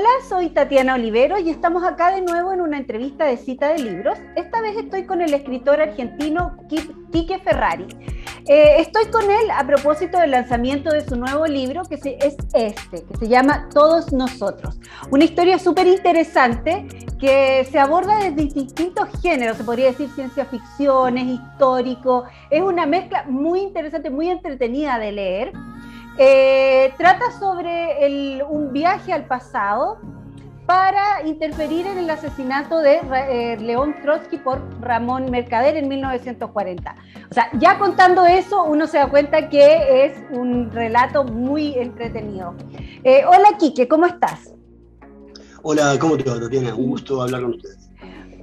Hola, soy Tatiana Olivero y estamos acá de nuevo en una entrevista de Cita de Libros. Esta vez estoy con el escritor argentino Quique Ferrari. Estoy con él a propósito del lanzamiento de su nuevo libro que se llama Todos Nosotros. Una historia súper interesante que se aborda desde distintos géneros, se podría decir ciencia ficción, es histórico, es una mezcla muy interesante, muy entretenida de leer. Trata sobre un viaje al pasado para interferir en el asesinato de León Trotsky por Ramón Mercader en 1940. O sea, ya contando eso, uno se da cuenta que es un relato muy entretenido. Hola, Quique, ¿cómo estás? Hola, ¿cómo te va, Tatiana? Un gusto hablar con ustedes.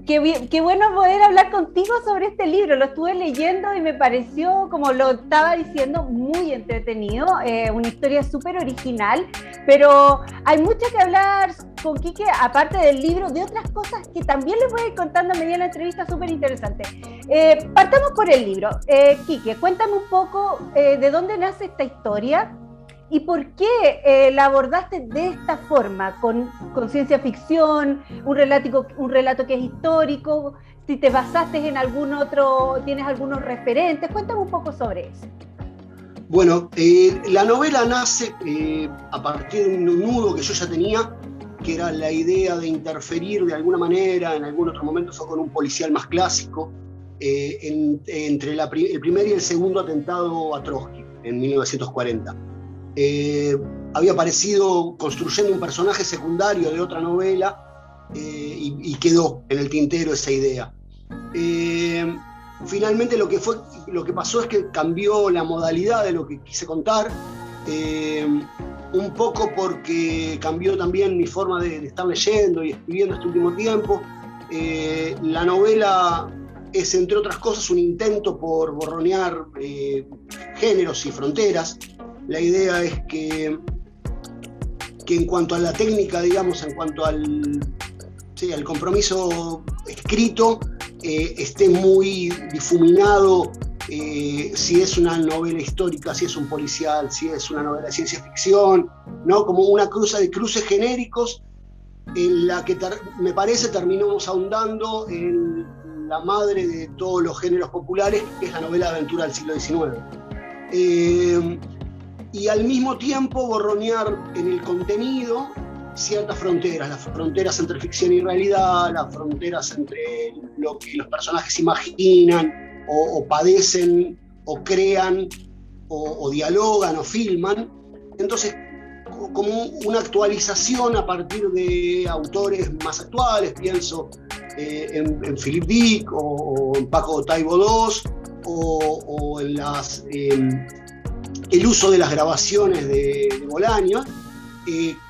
Qué bueno poder hablar contigo sobre este libro. Lo estuve leyendo y me pareció, como lo estaba diciendo, muy entretenido, una historia súper original, pero hay mucho que hablar con Quique, aparte del libro, de otras cosas que también les voy a ir contando a medida de la entrevista, súper interesante. Partamos por el libro. Quique, cuéntame un poco de dónde nace esta historia. ¿Y por qué la abordaste de esta forma, con ciencia ficción, un relato que es histórico? Si te basaste en algún otro, tienes algunos referentes, cuéntame un poco sobre eso. Bueno, la novela nace a partir de un nudo que yo ya tenía, que era la idea de interferir de alguna manera, en algún otro momento fue con un policial más clásico, entre el primer y el segundo atentado a Trotsky, en 1940. Había aparecido construyendo un personaje secundario de otra novela y quedó en el tintero esa idea. Finalmente lo que pasó es que cambió la modalidad de lo que quise contar, un poco porque cambió también mi forma de estar leyendo y escribiendo este último tiempo. La novela es, entre otras cosas, un intento por borronear géneros y fronteras. La idea es que en cuanto a la técnica, digamos, en cuanto al compromiso escrito, esté muy difuminado si es una novela histórica, si es un policial, si es una novela de ciencia ficción, ¿no? Como una cruza de cruces genéricos en la que me parece terminamos ahondando en la madre de todos los géneros populares, que es la novela de aventura del siglo XIX. Y al mismo tiempo borronear en el contenido ciertas fronteras, las fronteras entre ficción y realidad, las fronteras entre lo que los personajes imaginan o padecen o crean o dialogan o filman. Entonces, como una actualización a partir de autores más actuales, pienso en Philip Dick o en Paco Taibo II o en el uso de las grabaciones de Bolaño.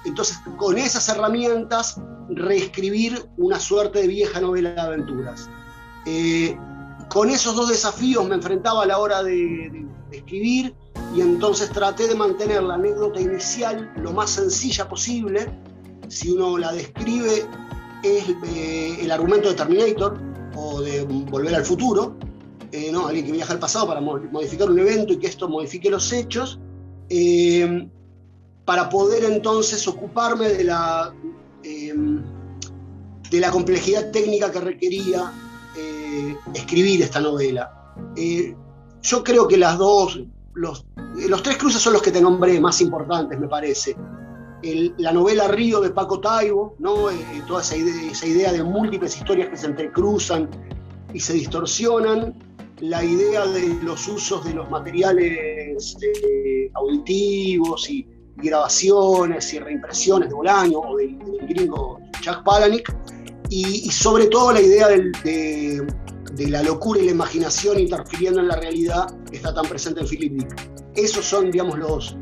Entonces, con esas herramientas, reescribir una suerte de vieja novela de aventuras. Con esos dos desafíos me enfrentaba a la hora de escribir, y entonces traté de mantener la anécdota inicial lo más sencilla posible. Si uno la describe, es el argumento de Terminator o de Volver al Futuro. ¿No? Alguien que viaja al pasado para modificar un evento y que esto modifique los hechos, para poder entonces ocuparme de la complejidad técnica que requería escribir esta novela. Yo creo que los tres cruces son los que te nombré más importantes, me parece. La novela Río de Paco Taibo, ¿no? Toda esa idea de múltiples historias que se entrecruzan y se distorsionan. La idea de los usos de los materiales auditivos y grabaciones y reimpresiones de Bolaño o del gringo Chuck Palahniuk, y sobre todo la idea de la locura y la imaginación interfiriendo en la realidad que está tan presente en Philip Dick. Esos son, digamos,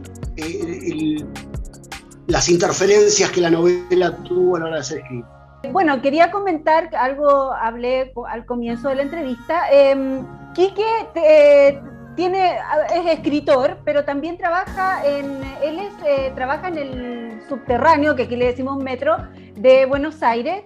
las interferencias que la novela tuvo a la hora de ser escrita. Bueno, quería comentar algo, hablé al comienzo de la entrevista. Quique es escritor, pero también trabaja trabaja en el subterráneo, que aquí le decimos metro, de Buenos Aires,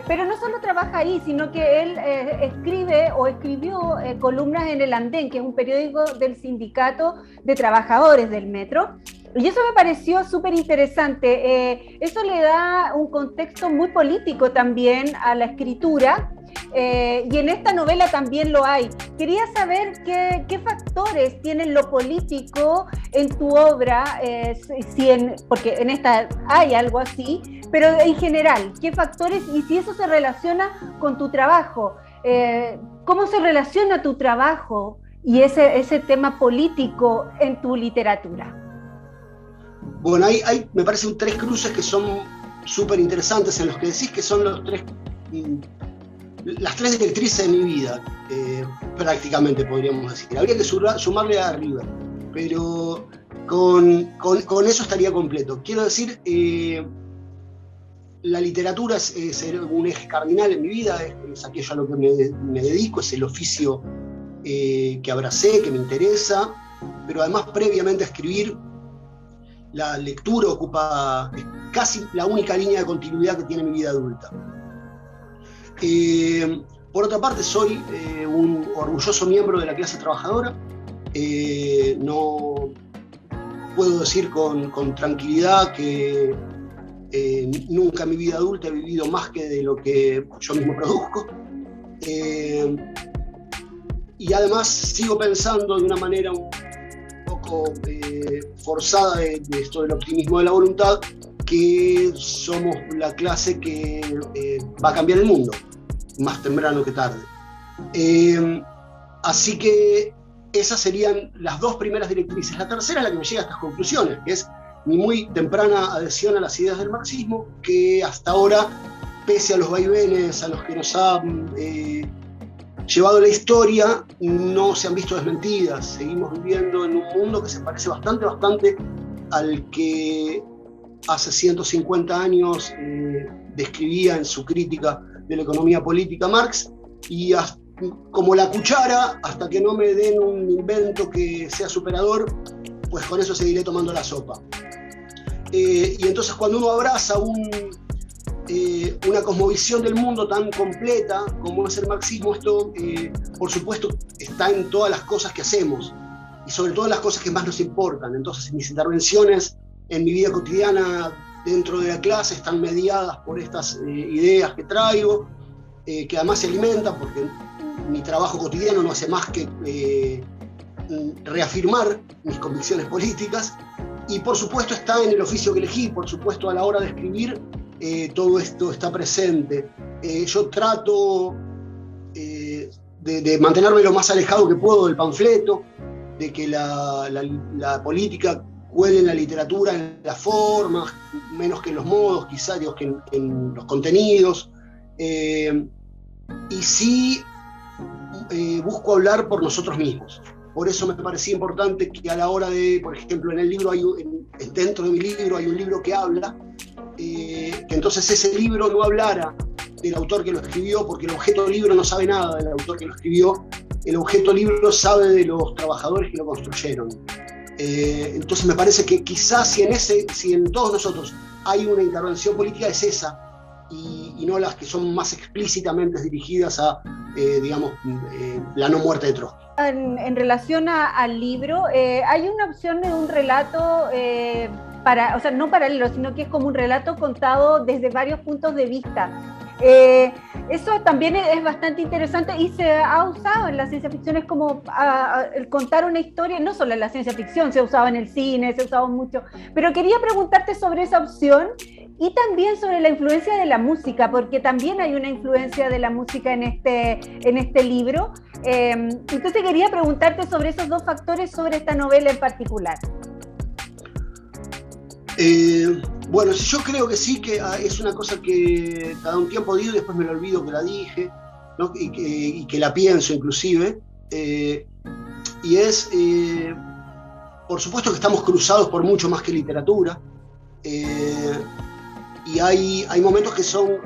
pero no solo trabaja ahí, sino que él escribe o escribió columnas en El Andén, que es un periódico del Sindicato de Trabajadores del Metro. Y eso me pareció súper interesante. Eso le da un contexto muy político también a la escritura, y en esta novela también lo hay. Quería saber qué factores tienen lo político en tu obra, porque en esta hay algo así, pero en general, ¿qué factores y si eso se relaciona con tu trabajo? ¿Cómo se relaciona tu trabajo y ese tema político en tu literatura? Bueno, me parecen tres cruces que son súper interesantes, en los que decís que son las tres directrices de mi vida, prácticamente podríamos decir. Habría que sumarle a River, pero con eso estaría completo. Quiero decir, la literatura es un eje cardinal en mi vida, es aquello a lo que me dedico, es el oficio que abracé, que me interesa, pero además previamente a escribir, la lectura ocupa casi la única línea de continuidad que tiene mi vida adulta. Por otra parte, soy un orgulloso miembro de la clase trabajadora. No puedo decir con tranquilidad que nunca en mi vida adulta he vivido más que de lo que yo mismo produzco. Y además sigo pensando de una manera un poco forzada de esto del optimismo de la voluntad, que somos la clase que va a cambiar el mundo, más temprano que tarde. Así que esas serían las dos primeras directrices. La tercera es la que me llega a estas conclusiones, que es mi muy temprana adhesión a las ideas del marxismo, que hasta ahora, pese a los vaivenes a los que nos ha llevado la historia, no se han visto desmentidas. Seguimos viviendo en un mundo que se parece bastante al que hace 150 años describía en su crítica de la economía política Marx, y como la cuchara, hasta que no me den un invento que sea superador, pues con eso seguiré tomando la sopa. Y entonces cuando uno abraza una cosmovisión del mundo tan completa como es el marxismo, esto por supuesto está en todas las cosas que hacemos, y sobre todo en las cosas que más nos importan. Entonces mis intervenciones en mi vida cotidiana dentro de la clase están mediadas por estas ideas que traigo, que además se alimentan, porque mi trabajo cotidiano no hace más que reafirmar mis convicciones políticas, y por supuesto está en el oficio que elegí. Por supuesto, a la hora de escribir, todo esto está presente. Yo trato de mantenerme lo más alejado que puedo del panfleto, de que la política cuele en la literatura, en las formas, menos que en los modos, quizás, que en los contenidos. Y sí busco hablar por nosotros mismos. Por eso me parecía importante que a la hora de, por ejemplo, en el libro dentro de mi libro hay un libro que habla, que entonces ese libro no hablara del autor que lo escribió, porque el objeto del libro no sabe nada del autor que lo escribió, el objeto del libro sabe de los trabajadores que lo construyeron. Entonces me parece que quizás si en todos nosotros hay una intervención política, es esa, y no las que son más explícitamente dirigidas a, la no muerte de Trotsky. En relación al libro, hay una opción de un relato, no paralelo, sino que es como un relato contado desde varios puntos de vista. Eso también es bastante interesante y se ha usado en la ciencia ficción. Es como el contar una historia, no solo en la ciencia ficción, se ha usado en el cine, se ha usado mucho. Pero quería preguntarte sobre esa opción y también sobre la influencia de la música, porque también hay una influencia de la música en este libro. Entonces quería preguntarte sobre esos dos factores, sobre esta novela en particular. Bueno, yo creo que sí, que es una cosa que cada un tiempo digo y después me lo olvido que la dije, ¿no? y que la pienso inclusive, y es, por supuesto que estamos cruzados por mucho más que literatura, y hay momentos que son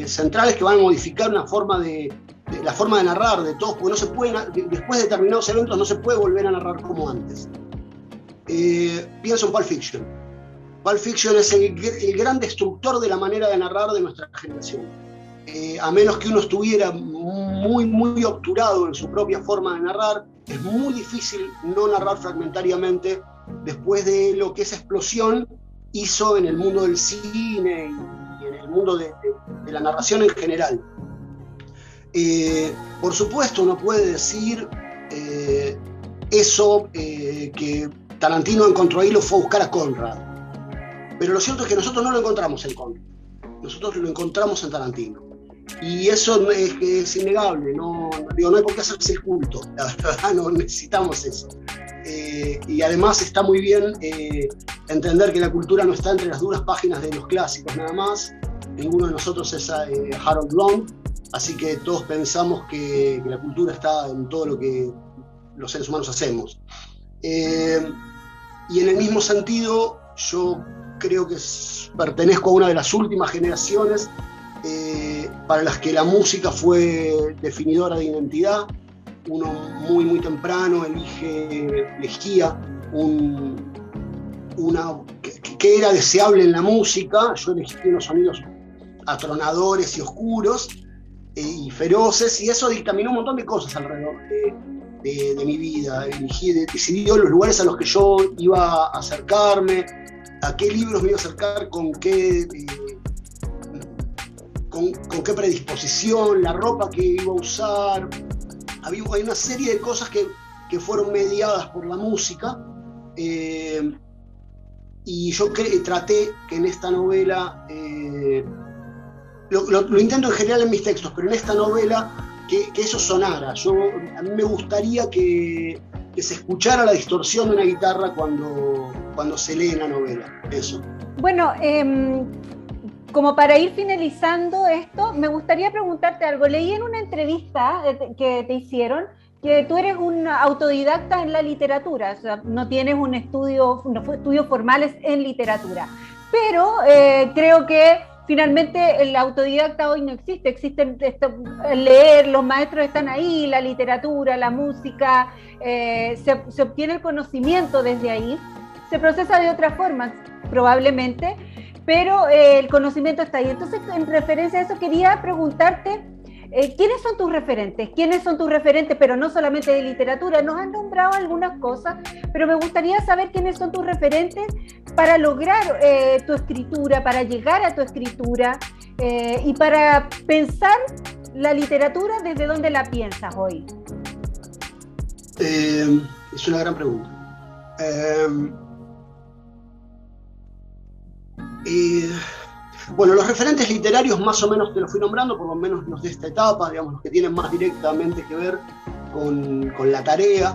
centrales, que van a modificar la forma de narrar de todos, porque no se puede, después de determinados eventos no se puede volver a narrar como antes. Pienso en Pulp Fiction. Pulp Fiction es el gran destructor de la manera de narrar de nuestra generación. A menos que uno estuviera muy obturado en su propia forma de narrar, es muy difícil no narrar fragmentariamente después de lo que esa explosión hizo en el mundo del cine y en el mundo de la narración en general. Por supuesto, uno puede decir eso, que Tarantino encontró ahí, lo fue a buscar a Conrad. Pero lo cierto es que nosotros no lo encontramos en Conrad, nosotros lo encontramos en Tarantino. Y eso es innegable, no hay por qué hacerse el culto, la verdad, no necesitamos eso. Y además está muy bien entender que la cultura no está entre las duras páginas de los clásicos nada más. Ninguno de nosotros es Harold Bloom, así que todos pensamos que la cultura está en todo lo que los seres humanos hacemos. Y en el mismo sentido, yo creo que pertenezco a una de las últimas generaciones para las que la música fue definidora de identidad. Uno muy, muy temprano elegía qué era deseable en la música. Yo elegí unos sonidos atronadores y oscuros y feroces, y eso dictaminó un montón de cosas alrededor de mi vida. Decidió los lugares a los que yo iba a acercarme, a qué libros me iba a acercar, con qué predisposición, la ropa que iba a usar. Hay una serie de cosas que fueron mediadas por la música, y yo traté que en esta novela, lo intento en general en mis textos, pero en esta novela que eso sonara. A mí me gustaría que se escuchara la distorsión de una guitarra cuando se lee en la novela, eso. Bueno, como para ir finalizando esto, me gustaría preguntarte algo. Leí en una entrevista que te hicieron que tú eres un autodidacta en la literatura, o sea, no tienes estudios formales en literatura, pero creo que finalmente el autodidacta hoy no existe. Existen leer, los maestros están ahí, la literatura, la música, se obtiene el conocimiento desde ahí, se procesa de otras formas probablemente, pero el conocimiento está ahí. Entonces, en referencia a eso, quería preguntarte, ¿quiénes son tus referentes? ¿Quiénes son tus referentes, pero no solamente de literatura? Nos han nombrado algunas cosas, pero me gustaría saber quiénes son tus referentes para lograr tu escritura, para llegar a tu escritura, y para pensar la literatura desde donde la piensas hoy. Es una gran pregunta. Bueno, los referentes literarios más o menos te los fui nombrando, por lo menos los de esta etapa, digamos, los que tienen más directamente que ver con la tarea.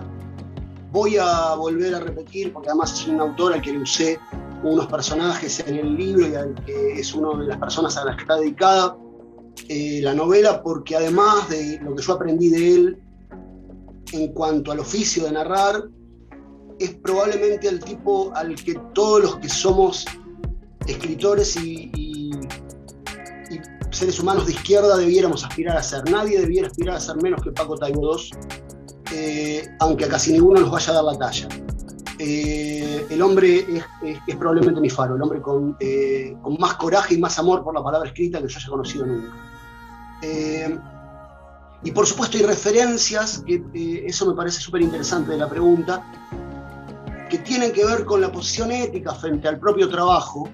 Voy a volver a repetir, porque además es un autor al que le usé unos personajes en el libro y al que es una de las personas a las que está dedicada la novela, porque además de lo que yo aprendí de él en cuanto al oficio de narrar, es probablemente el tipo al que todos los que somos escritores y seres humanos de izquierda debiéramos aspirar a ser. Nadie debiera aspirar a ser menos que Paco Taibo II, aunque a casi ninguno nos vaya a dar la talla. El hombre es probablemente mi faro, el hombre con más coraje y más amor por la palabra escrita que yo haya conocido nunca. Y por supuesto hay referencias, que eso me parece súper interesante de la pregunta, que tienen que ver con la posición ética frente al propio trabajo,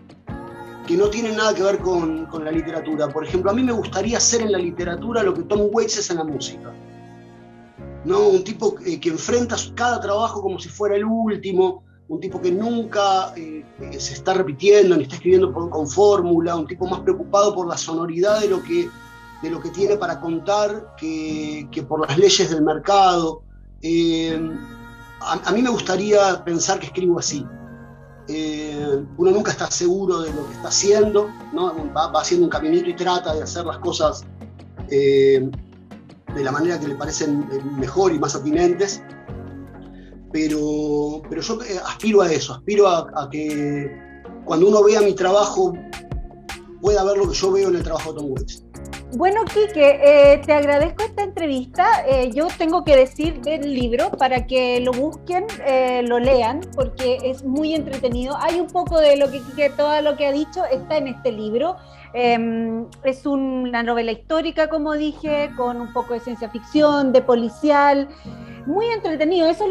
que no tienen nada que ver con la literatura. Por ejemplo, a mí me gustaría hacer en la literatura lo que Tom Waits es en la música, ¿no? Un tipo que enfrenta cada trabajo como si fuera el último, un tipo que nunca se está repitiendo ni está escribiendo con fórmula, un tipo más preocupado por la sonoridad de lo que tiene para contar que por las leyes del mercado. A mí me gustaría pensar que escribo así. Uno nunca está seguro de lo que está haciendo, ¿no? Va haciendo un caminito y trata de hacer las cosas de la manera que le parecen mejor y más atinentes, pero yo aspiro a eso, aspiro a que cuando uno vea mi trabajo pueda ver lo que yo veo en el trabajo de Tom Waits. Bueno, Quique, te agradezco esta entrevista. Yo tengo que decir del libro para que lo busquen, lo lean, porque es muy entretenido. Hay un poco de lo que Quique, todo lo que ha dicho está en este libro. Es una novela histórica, como dije, con un poco de ciencia ficción, de policial. Muy entretenido, eso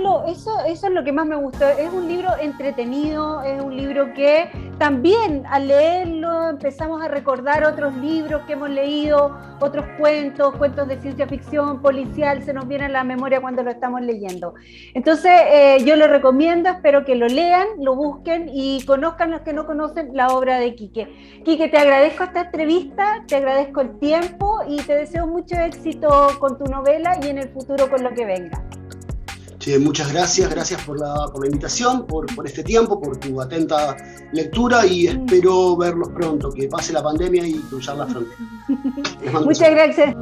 es lo que más me gustó. Es un libro entretenido, es un libro que también al leerlo empezamos a recordar otros libros que hemos leído, otros cuentos de ciencia ficción, policial, se nos viene a la memoria cuando lo estamos leyendo. Entonces yo lo recomiendo, espero que lo lean, lo busquen y conozcan los que no conocen la obra de Quique. Quique, te agradezco esta entrevista, te agradezco el tiempo y te deseo mucho éxito con tu novela y en el futuro con lo que venga. Sí, muchas gracias por la invitación, por este tiempo, por tu atenta lectura y espero verlos pronto, que pase la pandemia y cruzar la frontera. Muchas gracias.